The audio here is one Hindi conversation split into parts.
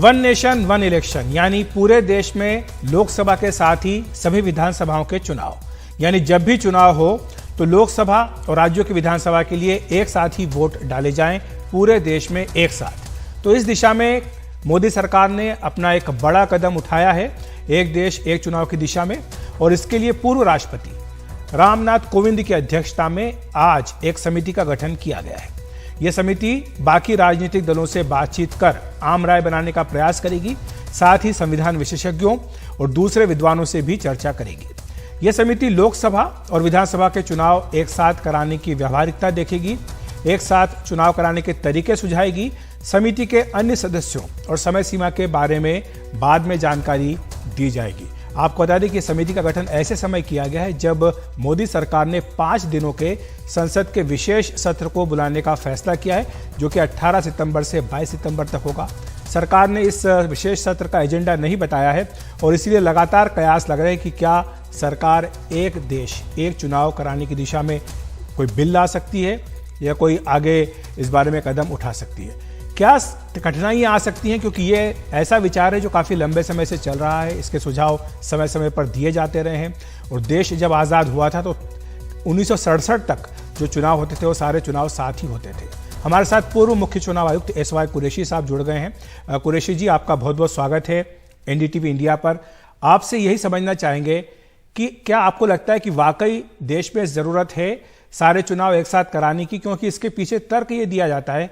वन नेशन वन इलेक्शन यानी पूरे देश में लोकसभा के साथ ही सभी विधानसभाओं के चुनाव, यानी जब भी चुनाव हो तो लोकसभा और राज्यों की विधानसभा के लिए एक साथ ही वोट डाले जाएं पूरे देश में एक साथ। तो इस दिशा में मोदी सरकार ने अपना एक बड़ा कदम उठाया है, एक देश एक चुनाव की दिशा में। और इसके लिए पूर्व राष्ट्रपति रामनाथ कोविंद की अध्यक्षता में आज एक समिति का गठन किया गया है। यह समिति बाकी राजनीतिक दलों से बातचीत कर आम राय बनाने का प्रयास करेगी, साथ ही संविधान विशेषज्ञों और दूसरे विद्वानों से भी चर्चा करेगी। यह समिति लोकसभा और विधानसभा के चुनाव एक साथ कराने की व्यावहारिकता देखेगी, एक साथ चुनाव कराने के तरीके सुझाएगी। समिति के अन्य सदस्यों और समय सीमा के बारे में बाद में जानकारी दी जाएगी। आपको बता दें कि समिति का गठन ऐसे समय किया गया है जब मोदी सरकार ने 5 दिनों के संसद के विशेष सत्र को बुलाने का फैसला किया है, जो कि 18 सितंबर से 22 सितंबर तक होगा। सरकार ने इस विशेष सत्र का एजेंडा नहीं बताया है और इसलिए लगातार कयास लग रहे हैं कि क्या सरकार एक देश एक चुनाव कराने की दिशा में कोई बिल ला सकती है या कोई आगे इस बारे में कदम उठा सकती है। क्या कठिनाइयां आ सकती हैं, क्योंकि ये ऐसा विचार है जो काफ़ी लंबे समय से चल रहा है। इसके सुझाव समय समय पर दिए जाते रहे हैं और देश जब आज़ाद हुआ था तो 1967 तक जो चुनाव होते थे वो सारे चुनाव साथ ही होते थे। हमारे साथ पूर्व मुख्य चुनाव आयुक्त SY कुरैशी साहब जुड़ गए हैं। कुरैशी जी, आपका बहुत बहुत स्वागत है NDTV इंडिया पर। आपसे यही समझना चाहेंगे कि क्या आपको लगता है कि वाकई देश में ज़रूरत है सारे चुनाव एक साथ कराने की, क्योंकि इसके पीछे तर्क ये दिया जाता है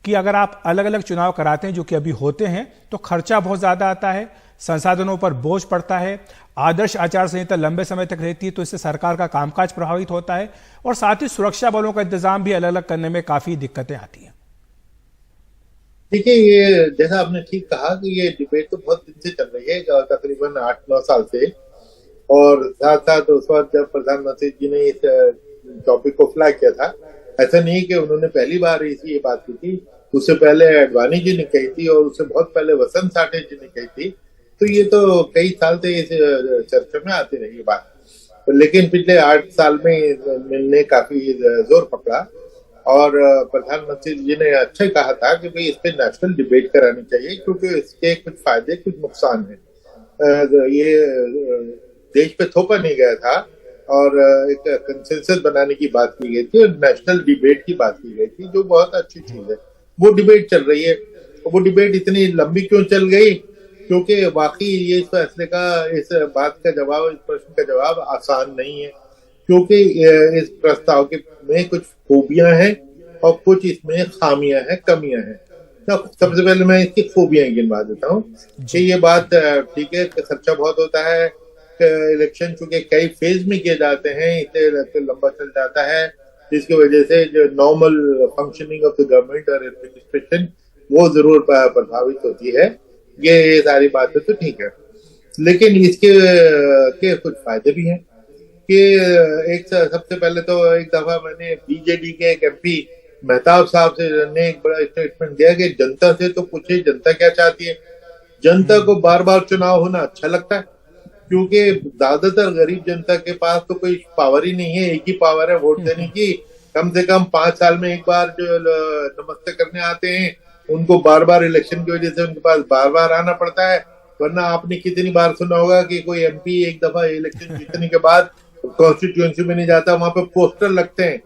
कि अगर आप अलग अलग चुनाव कराते हैं, जो कि अभी होते हैं, तो खर्चा बहुत ज़्यादा आता है, संसाधनों पर बोझ पड़ता है, आदर्श आचार संहिता लंबे समय तक रहती है तो इससे सरकार का कामकाज प्रभावित होता है और साथ ही सुरक्षा बलों का इंतजाम भी अलग अलग करने में काफ़ी दिक्कतें आती हैं। देखिए, ये जैसा आपने ठीक कहा कि ये डिबेट तो बहुत दिन से चल रही है, तकरीबन 8-9 साल से। और साथ साथ उस वक्त जब प्रधानमंत्री जी ने इस टॉपिक को फ्लैग किया था, ऐसा नहीं कि उन्होंने पहली बार ये बात की थी, उससे पहले अडवाणी जी ने कही थी और उससे बहुत पहले वसंत साठे जी ने कही थी। तो ये तो कई साल से इस चर्चा में आती रही बात, लेकिन पिछले 8 साल में मिलने काफी जोर पकड़ा और प्रधानमंत्री जी ने अच्छा कहा था कि भाई इस पे नेशनल डिबेट करानी चाहिए, क्योंकि इसके कुछ फायदे कुछ नुकसान है। ये देश पे थोपा नहीं गया था और एक कंसेंसस बनाने की बात की गई थी और नेशनल डिबेट की बात की गई थी, जो बहुत अच्छी चीज है। वो डिबेट चल रही है। वो डिबेट इतनी लंबी क्यों चल गई? क्योंकि वाकई ये इस फैसले का, इस बात का जवाब, इस प्रश्न का जवाब आसान नहीं है, क्योंकि इस प्रस्ताव के में कुछ खूबियां हैं और कुछ इसमें खामियां हैं, कमियां हैं। तो सबसे पहले मैं इसकी खूबियां गिनवा देता हूँ कि ये बात ठीक है, खर्चा बहुत होता है, इलेक्शन चूंकि कई फेज में किए जाते हैं, इसे लंबा चल जाता है, जिसकी वजह से जो normal functioning of the government और एडमिनिस्ट्रेशन वो जरूर प्रभावित होती है। ये सारी बातें तो ठीक है, लेकिन इसके के कुछ फायदे भी हैं कि एक सबसे पहले तो एक दफा मैंने BJD के एक MP मेहताब साहब से ने एक बड़ा स्टेटमेंट दिया कि जनता से तो पूछे जनता क्या चाहती है। जनता को बार बार चुनाव होना अच्छा लगता है, क्योंकि ज्यादातर गरीब जनता के पास तो कोई पावर ही नहीं है, एक ही पावर है वोट देने की। कम से कम 5 साल में एक बार जो नमस्ते करने आते हैं, उनको बार बार इलेक्शन की वजह से उनके पास बार बार आना पड़ता है। वरना आपने कितनी बार सुना होगा कि कोई MP एक दफा इलेक्शन जीतने के बाद कॉन्स्टिट्यूएंसी में नहीं जाता, वहां पे पोस्टर लगते हैं,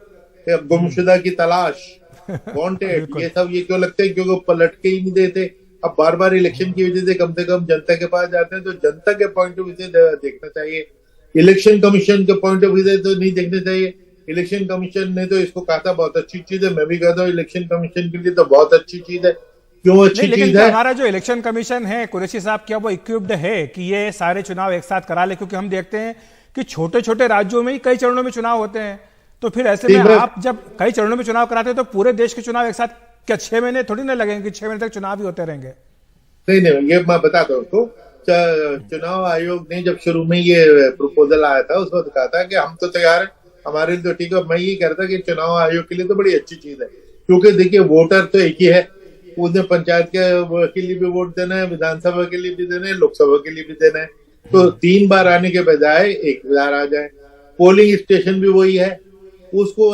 गुमशुदा की तलाश, वांटेड, ये सब ये क्यों लगते हैं? क्योंकि पलट के ही नहीं देते। अब बार बार इलेक्शन की वजह से कम जनता के पास जाते हैं, तो जनता के पॉइंट ऑफ व्यू से देखना चाहिए। इलेक्शन कमीशन के पॉइंट ऑफ व्यू से तो नहीं देखना चाहिए। इलेक्शन कमीशन ने तो इसको कहा था बहुत अच्छी चीज है, मैं भी कहता हूँ इलेक्शन कमीशन के लिए तो बहुत अच्छी चीज है। क्यों अच्छी चीज है? हमारा जो इलेक्शन कमीशन है कुरैशी साहब, क्या वो इक्विप्ड है कि ये सारे चुनाव एक साथ करा ले? क्योंकि हम देखते हैं कि छोटे छोटे राज्यों में ही कई चरणों में चुनाव होते हैं, तो फिर ऐसे में आप जब कई चरणों में चुनाव कराते हैं तो पूरे देश के चुनाव एक साथ क्या 6 महीने थोड़ी ना लगेंगे? 6 महीने तक चुनाव ही होते रहेंगे? नहीं, ये मैं बताता हूँ उसको। चुनाव आयोग ने जब शुरू में ये प्रपोजल आया था, उस वक्त कहा था कि हम तो तैयार हैं, हमारे लिए तो ठीक है। मैं ये कह रहा था कि चुनाव आयोग के लिए तो बड़ी अच्छी चीज है, क्योंकि देखिए वोटर तो एक ही है, उन्हें पंचायत के लिए भी वोट देना है, विधानसभा के लिए भी देना है, लोकसभा के लिए भी देना है। तो 3 बार आने के बजाय 1 बार आ जाए। पोलिंग स्टेशन भी वही है, उसको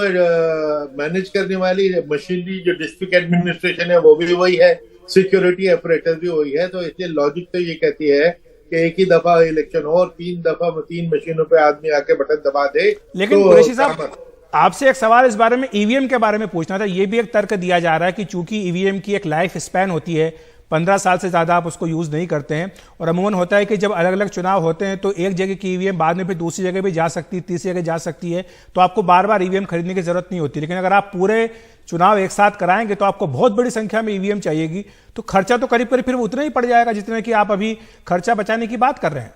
मैनेज करने वाली मशीनरी जो डिस्ट्रिक्ट एडमिनिस्ट्रेशन है वो भी वही है, सिक्योरिटी ऑपरेटर भी वही है। तो इसलिए लॉजिक तो ये कहती है कि एक ही दफा इलेक्शन हो और 3 मशीनों पे आदमी आके बटन दबा दे। लेकिन तो कुरैशी साहब, आपसे एक सवाल इस बारे में, ईवीएम के बारे में पूछना था। ये भी एक तर्क दिया जा रहा है कि चूंकि ईवीएम की एक लाइफ स्पैन होती है, 15 साल से ज्यादा आप उसको यूज नहीं करते हैं, और अमूमन होता है कि जब अलग अलग चुनाव होते हैं तो एक जगह की ईवीएम बाद में फिर दूसरी जगह भी जा सकती है, तीसरी जगह जा सकती है, तो आपको बार बार ईवीएम खरीदने की जरूरत नहीं होती। लेकिन अगर आप पूरे चुनाव एक साथ कराएंगे तो आपको बहुत बड़ी संख्या में ईवीएम चाहिएगी, तो खर्चा तो करीब करीब फिर उतना ही पड़ जाएगा जितना कि आप अभी खर्चा बचाने की बात कर रहे हैं।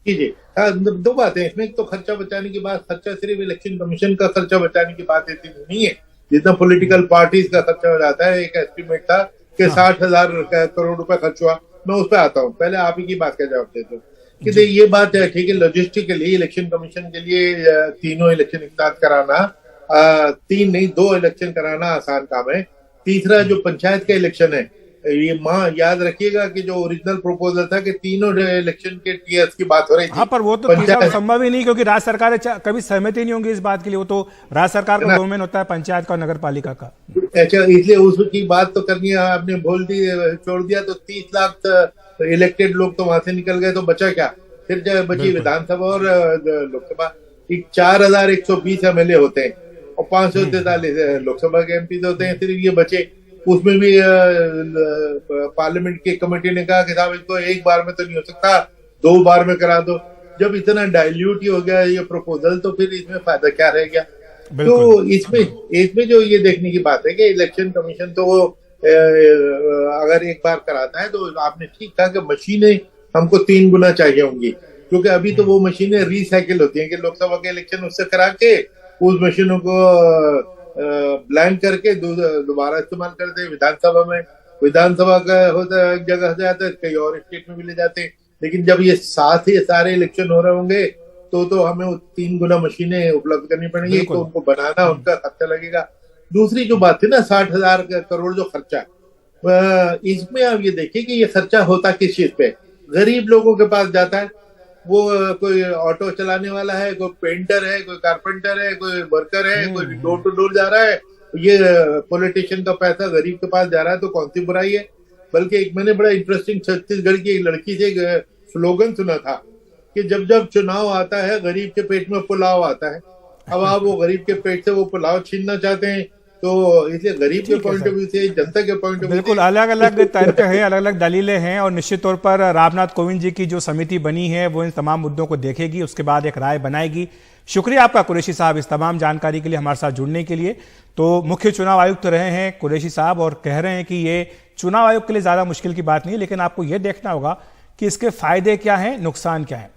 जी, दो बातें इसमें। तो खर्चा बचाने की बात, खर्चा सिर्फ इलेक्शन कमीशन का खर्चा बचाने की बात इतनी नहीं है जितना पॉलिटिकल पार्टीज का खर्चा हो जाता है। एक एस्टिमेट था कि 60,000 करोड़ रुपए खर्च हुआ। मैं उस पर आता हूँ, पहले आप ही की बात का जवाब देता हूँ कि ये बात है ठीक है। लॉजिस्टिकली इलेक्शन कमीशन के लिए तीनों इलेक्शन एक साथ कराना, 3 नहीं 2 इलेक्शन कराना आसान काम है। तीसरा जो पंचायत का इलेक्शन है, ये याद रखिएगा कि जो ओरिजिनल प्रोपोजल था कि तीनों इलेक्शन के टीएस की बात हो रही थी। हाँ, पर वो तो संभव ही नहीं, क्योंकि राज्य सरकार कभी सहमति नहीं होंगी इस बात के लिए। वो तो राज्य सरकार का डोमेन होता है, पंचायत का और नगर पालिका का। अच्छा, इसलिए उसकी बात तो करनी है, आपने बोल दी, छोड़ दिया। तो 30 लाख इलेक्टेड लोग तो वहां से निकल गए, तो बचा क्या? फिर जब बची विधानसभा और लोकसभा, 4120 एमएलए होते हैं और 543 लोकसभा के एमपी होते हैं। सिर्फ ये बचे, उसमें भी पार्लियामेंट की कमेटी ने कहा कि साहब इसको एक बार में तो नहीं हो सकता, 2 बार में करा दो। जब इतना डाइल्यूट ही हो गया ये प्रपोजल, तो फिर इसमें फायदा क्या रह गया? तो इसमें जो ये देखने की बात है कि इलेक्शन कमीशन तो अगर एक बार कराता है, तो आपने ठीक कहा कि मशीनें हमको 3 गुना चाहिए होंगी, क्योंकि अभी तो वो मशीनें रिसाइकिल होती हैं कि लोकसभा के इलेक्शन उससे करा के उस मशीनों को ब्लैंक करके दोबारा इस्तेमाल करते हैं। विधानसभा का होता जगह जाता है, कई और स्टेट में भी ले जाते हैं। लेकिन जब ये साथ ही सारे इलेक्शन हो रहे होंगे तो हमें 3 गुना मशीनें उपलब्ध करनी पड़ेंगी, तो उनको बनाना उनका खर्चा लगेगा। दूसरी जो बात थी ना 60,000 करोड़ जो खर्चा, इसमें आप ये देखिए कि ये खर्चा होता किस चीज पे? गरीब लोगों के पास जाता है। वो कोई ऑटो चलाने वाला है, कोई पेंटर है, कोई कारपेंटर है, कोई वर्कर है, कोई डोर टू डोर जा रहा है। ये पॉलिटिशियन का पैसा गरीब के पास जा रहा है, तो कौन सी बुराई है? बल्कि एक मैंने बड़ा इंटरेस्टिंग छत्तीसगढ़ की एक लड़की से एक स्लोगन सुना था कि जब जब चुनाव आता है गरीब के पेट में पुलाव आता है। अब आप वो गरीब के पेट से वो पुलाव छीनना चाहते हैं, तो इसलिए गरीब के पॉइंट ऑफ व्यू से, जनता के पॉइंट ऑफ व्यू, बिल्कुल अलग अलग तर्क है, अलग अलग दलीलें हैं, और निश्चित तौर पर रामनाथ कोविंद जी की जो समिति बनी है वो इन तमाम मुद्दों को देखेगी, उसके बाद एक राय बनाएगी। शुक्रिया आपका कुरैशी साहब इस तमाम जानकारी के लिए, हमारे साथ जुड़ने के लिए। तो मुख्य चुनाव आयुक्त रहे हैं कुरैशी साहब और कह रहे हैं कि ये चुनाव आयोग के लिए ज्यादा मुश्किल की बात नहीं है, लेकिन आपको यह देखना होगा कि इसके फायदे क्या हैं, नुकसान क्या है।